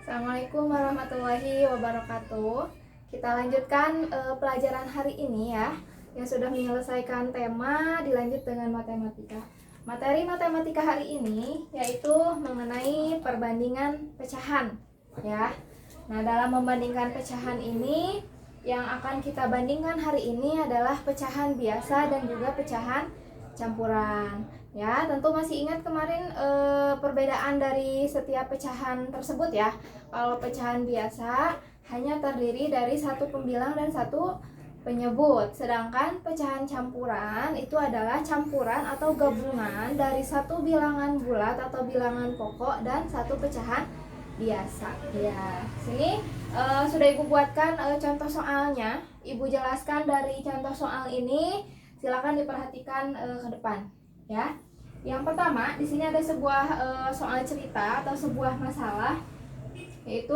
Assalamualaikum warahmatullahi wabarakatuh. Kita lanjutkan pelajaran hari ini ya, yang sudah menyelesaikan tema dilanjut dengan matematika. Materi matematika hari ini yaitu mengenai perbandingan pecahan ya. Nah, dalam membandingkan pecahan ini, yang akan kita bandingkan hari ini adalah pecahan biasa dan juga pecahan campuran. Ya, tentu masih ingat kemarin perbedaan dari setiap pecahan tersebut ya. Kalau pecahan biasa hanya terdiri dari satu pembilang dan satu penyebut. Sedangkan pecahan campuran itu adalah campuran atau gabungan dari satu bilangan bulat atau bilangan pokok dan satu pecahan biasa. Ya, sini sudah Ibu buatkan contoh soalnya. Ibu jelaskan dari contoh soal ini. Silakan diperhatikan ke depan ya. Yang pertama, di sini ada sebuah soal cerita atau sebuah masalah, yaitu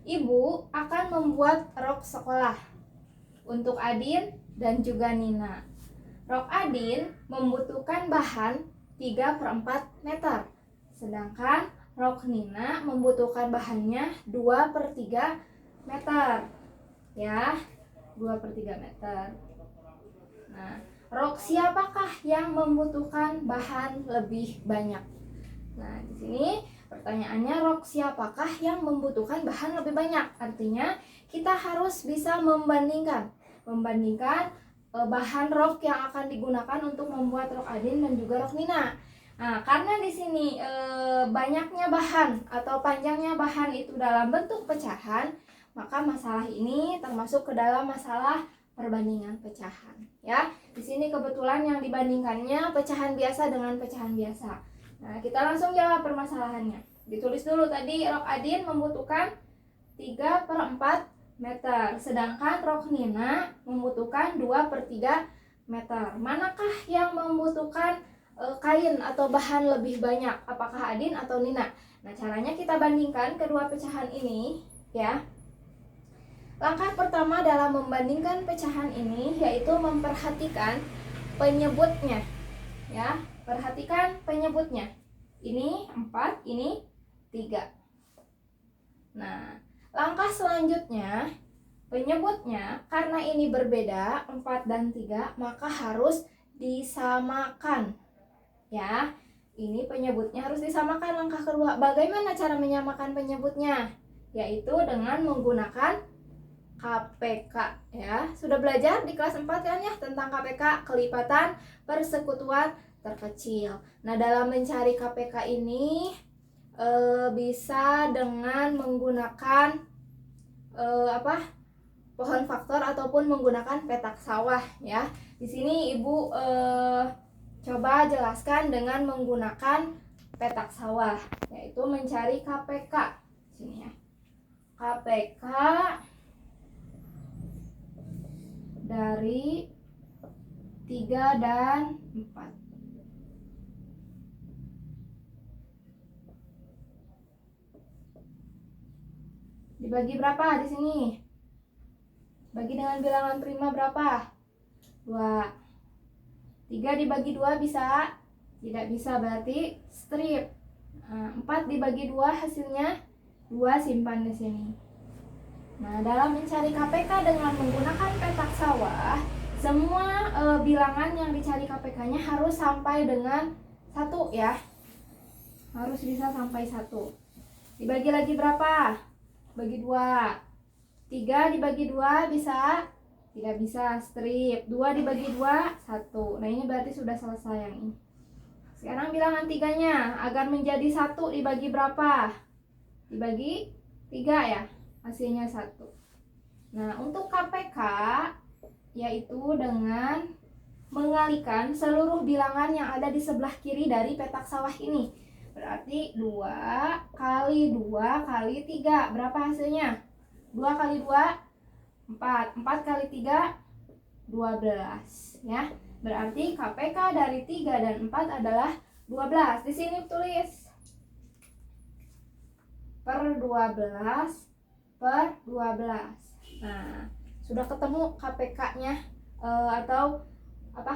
ibu akan membuat rok sekolah untuk Adin dan juga Nina. Rok Adin membutuhkan bahan 3/4 meter, sedangkan rok Nina membutuhkan bahannya 2/3 meter ya, 2/3 meter. Nah, rok siapakah yang membutuhkan bahan lebih banyak? Nah, di sini pertanyaannya, rok siapakah yang membutuhkan bahan lebih banyak? Artinya kita harus bisa membandingkan bahan rok yang akan digunakan untuk membuat rok Adin dan juga rok Nina. Nah, karena di sini banyaknya bahan atau panjangnya bahan itu dalam bentuk pecahan, maka masalah ini termasuk ke dalam masalah perbandingan pecahan ya. Di sini kebetulan yang dibandingkannya pecahan biasa dengan pecahan biasa. Nah, kita langsung jawab permasalahannya. Ditulis dulu tadi, rok Adin membutuhkan 3/4 meter, sedangkan rok Nina membutuhkan 2/3 meter. Manakah yang membutuhkan kain atau bahan lebih banyak? Apakah Adin atau Nina? Nah, caranya kita bandingkan kedua pecahan ini ya. Langkah pertama dalam membandingkan pecahan ini yaitu memperhatikan penyebutnya ya. Perhatikan penyebutnya. Ini 4, ini 3. Nah, langkah selanjutnya, penyebutnya karena ini berbeda 4 dan 3, maka harus disamakan ya. Ini penyebutnya harus disamakan. Langkah kedua, bagaimana cara menyamakan penyebutnya? Yaitu dengan menggunakan KPK ya. Sudah belajar di kelas 4 kan ya tentang KPK, kelipatan persekutuan terkecil. Nah, dalam mencari KPK ini bisa dengan menggunakan pohon faktor ataupun menggunakan petak sawah ya. Di sini Ibu coba jelaskan dengan menggunakan petak sawah, yaitu mencari KPK. Sini ya. KPK dari 3 dan 4. Dibagi berapa di sini? Bagi dengan bilangan prima berapa? 2. 3 dibagi 2 bisa? Tidak bisa, berarti strip. 4 dibagi 2 hasilnya 2, simpan di sini. Nah, dalam mencari KPK dengan menggunakan petak sawah, semua bilangan yang dicari KPK-nya harus sampai dengan 1 ya. Harus bisa sampai 1. Dibagi lagi berapa? Bagi 2. 3 dibagi 2 bisa? Tidak bisa, strip. 2 dibagi 2, 1. Nah, ini berarti sudah selesai yang ini. Sekarang bilangan 3-nya, agar menjadi 1 dibagi berapa? Dibagi 3 ya. Hasilnya 1. Nah, untuk KPK yaitu dengan mengalihkan seluruh bilangan yang ada di sebelah kiri dari petak sawah ini. Berarti 2 kali 2 kali 3. Berapa hasilnya? 2 kali 2, 4. 4 kali 3, 12 ya. Berarti KPK dari 3 dan 4 adalah 12. Di sini tulis per 12 per 12. Nah, sudah ketemu KPK-nya atau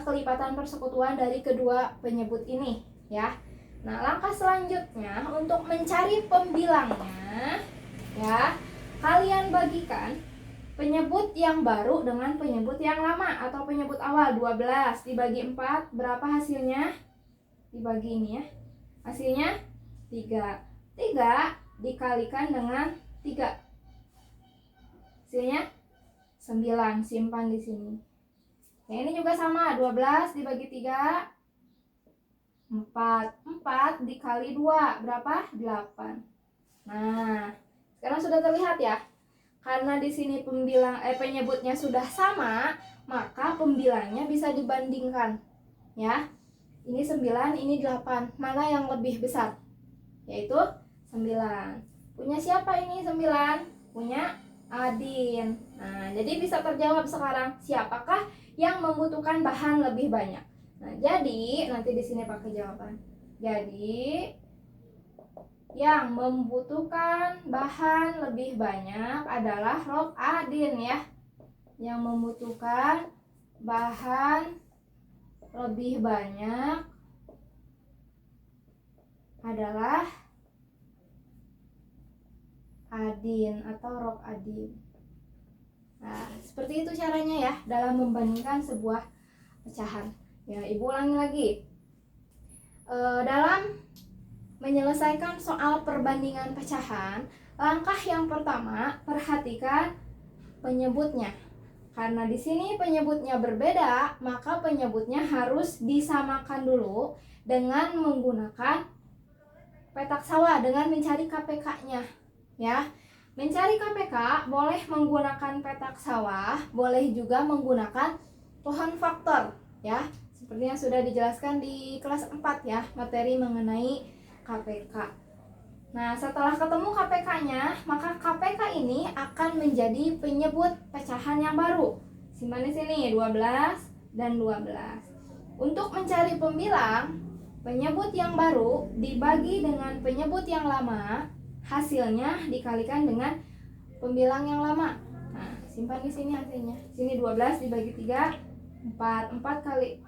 kelipatan persekutuan dari kedua penyebut ini ya. Nah, langkah selanjutnya untuk mencari pembilangnya Ya, kalian bagikan penyebut yang baru dengan penyebut yang lama atau penyebut awal. 12 dibagi 4 berapa hasilnya? Dibagi ini ya. Hasilnya 3. 3 dikalikan dengan 3. Hasilnya 9. Simpan di sini. Nah, ini juga sama. 12 dibagi 3 4. 4 dikali 2 berapa? 8. Nah, sekarang sudah terlihat ya. Karena di sini penyebutnya sudah sama, maka pembilangnya bisa dibandingkan. Ya. Ini 9, ini 8. Mana yang lebih besar? Yaitu 9. Punya siapa ini 9? Punya Adin. Nah, jadi bisa terjawab sekarang, siapakah yang membutuhkan bahan lebih banyak? Nah, jadi nanti di sini pakai jawaban. Jadi yang membutuhkan bahan lebih banyak adalah Rok Adin ya. Yang membutuhkan bahan lebih banyak adalah Adin atau Rok Adin. Nah, seperti itu caranya ya dalam membandingkan sebuah pecahan. Ya, Ibu ulangi lagi. Dalam menyelesaikan soal perbandingan pecahan, langkah yang pertama, perhatikan penyebutnya. Karena di sini penyebutnya berbeda, maka penyebutnya harus disamakan dulu dengan menggunakan petak sawah dengan mencari KPK-nya. Ya. Mencari KPK boleh menggunakan petak sawah, boleh juga menggunakan pohon faktor, ya. Seperti yang sudah dijelaskan di kelas 4 ya, materi mengenai KPK. Nah, setelah ketemu KPK-nya, maka KPK ini akan menjadi penyebut pecahan yang baru. Simpan di sini 12 dan 12. Untuk mencari pembilang, penyebut yang baru dibagi dengan penyebut yang lama, hasilnya dikalikan dengan pembilang yang lama. Nah, simpan di sini hasilnya. Sini 12 dibagi 3, 4 kali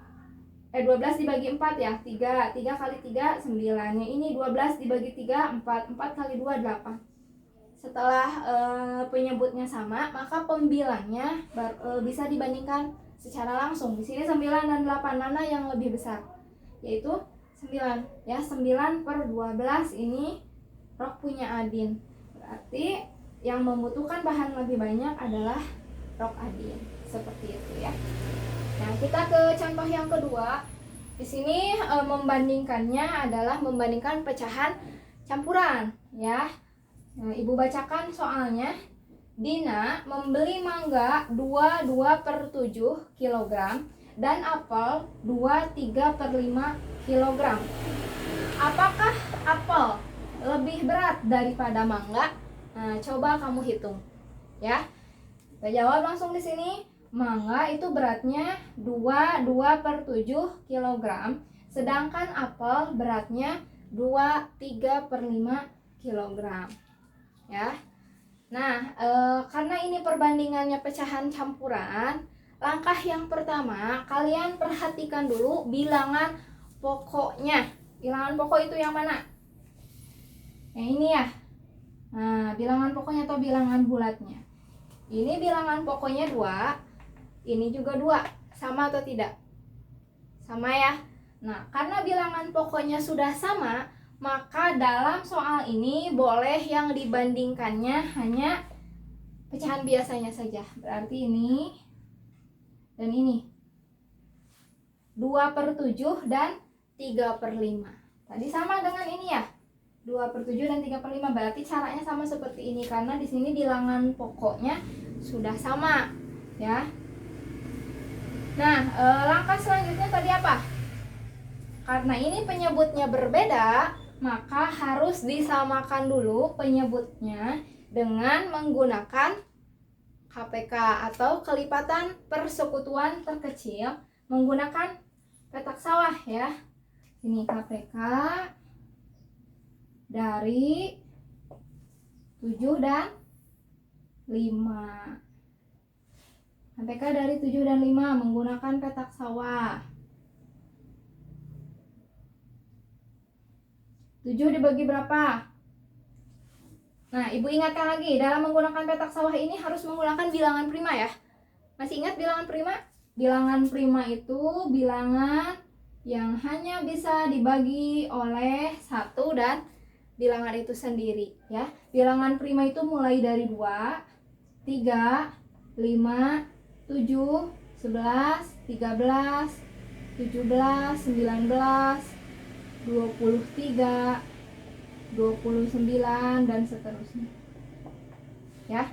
12 dibagi 4 ya, 3 kali 3, 9. Ini 12 dibagi 3, 4 kali 2, 8. Setelah penyebutnya sama, maka pembilangnya bisa dibandingkan secara langsung. Di sini 9 dan 8, mana yang lebih besar? Yaitu 9. Ya, 9 per 12 ini Rok punya Adin. Berarti yang membutuhkan bahan lebih banyak adalah Rok Adin. Seperti itu ya. Nah, kita ke contoh yang kedua. Di sini membandingkannya adalah membandingkan pecahan campuran, ya. Nah, Ibu bacakan soalnya. Dina membeli mangga 2/7 kg dan apel 2/3/5 kg. Apakah apel lebih berat daripada mangga? Nah, coba kamu hitung, ya. Kita jawab langsung di sini. Mangga itu beratnya 2/7 kg, sedangkan apel beratnya 2/3/5 kg. Ya. Nah, karena ini perbandingannya pecahan campuran, langkah yang pertama kalian perhatikan dulu bilangan pokoknya. Bilangan pokok itu yang mana? Yang ini ya. Nah, bilangan pokoknya atau bilangan bulatnya. Ini bilangan pokoknya 2. Ini juga 2, sama atau tidak? Sama ya. Nah, karena bilangan pokoknya sudah sama, maka dalam soal ini boleh yang dibandingkannya hanya pecahan biasanya saja. Berarti ini dan ini 2/7 dan 3/5. Tadi sama dengan ini ya, 2/7 dan 3/5. Berarti caranya sama seperti ini, karena di sini bilangan pokoknya sudah sama ya. Nah, langkah selanjutnya tadi apa? Karena ini penyebutnya berbeda, maka harus disamakan dulu penyebutnya dengan menggunakan KPK atau kelipatan persekutuan terkecil menggunakan petak sawah ya. Ini KPK dari 7 dan 5. KPK dari 7 dan 5 menggunakan petak sawah. 7 dibagi berapa? Nah, Ibu ingatkan lagi, dalam menggunakan petak sawah ini harus menggunakan bilangan prima ya. Masih ingat bilangan prima? Bilangan prima itu bilangan yang hanya bisa dibagi oleh satu dan bilangan itu sendiri ya. Bilangan prima itu mulai dari 2, 3, 5, 7, 11, 13, 17, 19, 23, 29 dan seterusnya. Ya.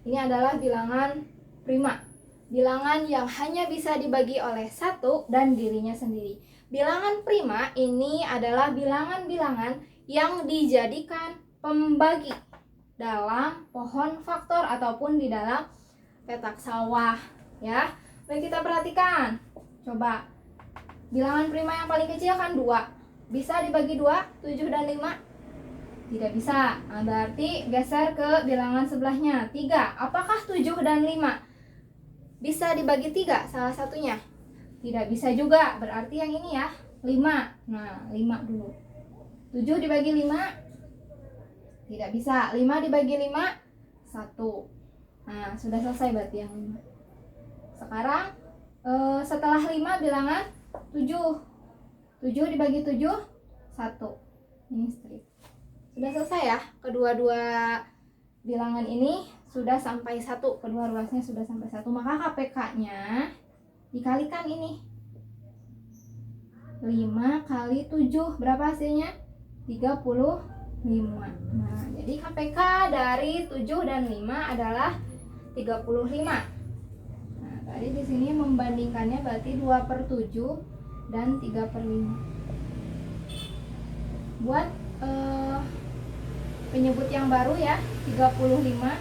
Ini adalah bilangan prima. Bilangan yang hanya bisa dibagi oleh satu dan dirinya sendiri. Bilangan prima ini adalah bilangan-bilangan yang dijadikan pembagi dalam pohon faktor ataupun di dalam petak sawah, ya. Mari kita perhatikan. Coba. Bilangan prima yang paling kecil kan 2. Bisa dibagi 2, 7 dan 5? Tidak bisa. Nah, berarti geser ke bilangan sebelahnya, 3. Apakah 7 dan 5 bisa dibagi 3 salah satunya? Tidak bisa juga. Berarti yang ini ya, 5. Nah, 5 dulu. 7 dibagi 5? Tidak bisa. 5 dibagi 5? 1. Nah, sudah selesai berarti yang 5. Sekarang setelah 5 bilangan 7. 7 dibagi 7? 1. Ini strip. Sudah selesai ya. Kedua-dua bilangan ini sudah sampai 1. Kedua ruasnya sudah sampai 1. Maka KPK-nya dikalikan ini. 5 kali 7. Berapa hasilnya? 35. Nah, jadi KPK dari 7 dan 5 adalah 35. Nah, tadi di sini membandingkannya berarti 2/7 dan 3/5. Buat penyebut yang baru ya, 35.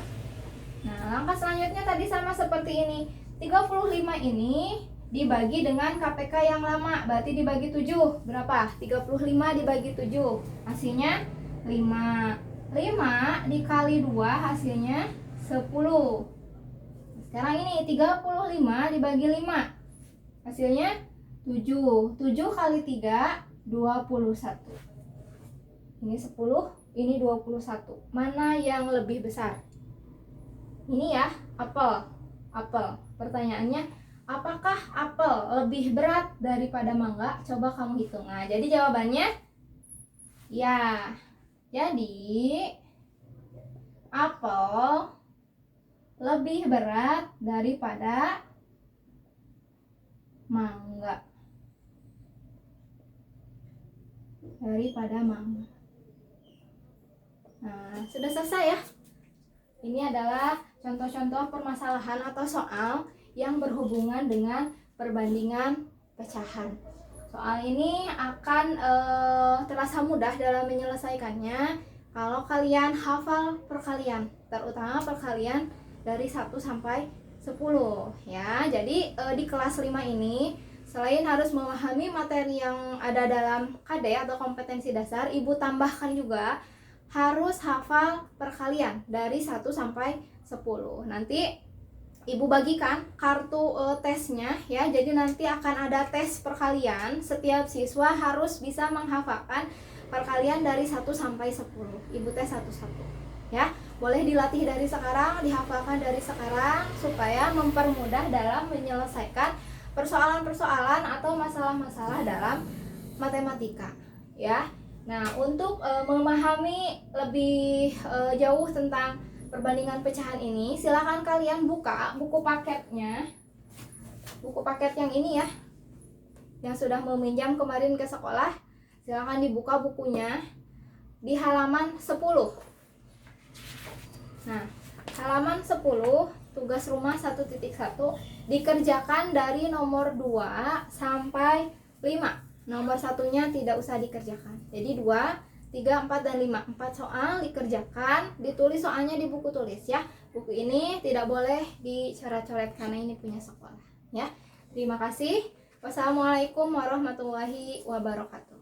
Nah, langkah selanjutnya tadi sama seperti ini. 35 ini dibagi dengan KPK yang lama, berarti dibagi 7. Berapa? 35 dibagi 7. Hasilnya 5. 5 dikali 2 hasilnya 10. Sekarang ini 35 dibagi 5. Hasilnya 7. 7 kali 3, 21. Ini 10, ini 21. Mana yang lebih besar? Ini ya, apel. Apel. Pertanyaannya, apakah apel lebih berat daripada mangga? Coba kamu hitung. Nah, jadi jawabannya ya. Jadi apel lebih berat daripada mangga. Nah, sudah selesai ya. Ini adalah contoh-contoh permasalahan atau soal yang berhubungan dengan perbandingan pecahan. Soal ini akan terasa mudah dalam menyelesaikannya kalau kalian hafal perkalian, terutama perkalian dari 1 sampai 10 ya. Jadi di kelas 5 ini selain harus memahami materi yang ada dalam KD atau kompetensi dasar, Ibu tambahkan juga harus hafal perkalian dari 1 sampai 10. Nanti Ibu bagikan kartu tesnya ya. Jadi nanti akan ada tes perkalian. Setiap siswa harus bisa menghafalkan perkalian dari 1 sampai 10. Ibu tes satu-satu ya. Boleh dilatih dari sekarang, dihafalkan dari sekarang supaya mempermudah dalam menyelesaikan persoalan-persoalan atau masalah-masalah dalam matematika ya. Nah, untuk memahami lebih jauh tentang perbandingan pecahan ini, silakan kalian buka buku paketnya. Buku paket yang ini ya, yang sudah meminjam kemarin ke sekolah. Silakan dibuka bukunya di halaman 10. Nah, halaman 10, tugas rumah 1.1 dikerjakan dari nomor 2 sampai 5. Nomor satunya tidak usah dikerjakan. Jadi 2, 3, 4, dan 5. 4 soal dikerjakan, ditulis soalnya di buku tulis ya. Buku ini tidak boleh dicoret-coret karena ini punya sekolah ya. Terima kasih. Wassalamualaikum warahmatullahi wabarakatuh.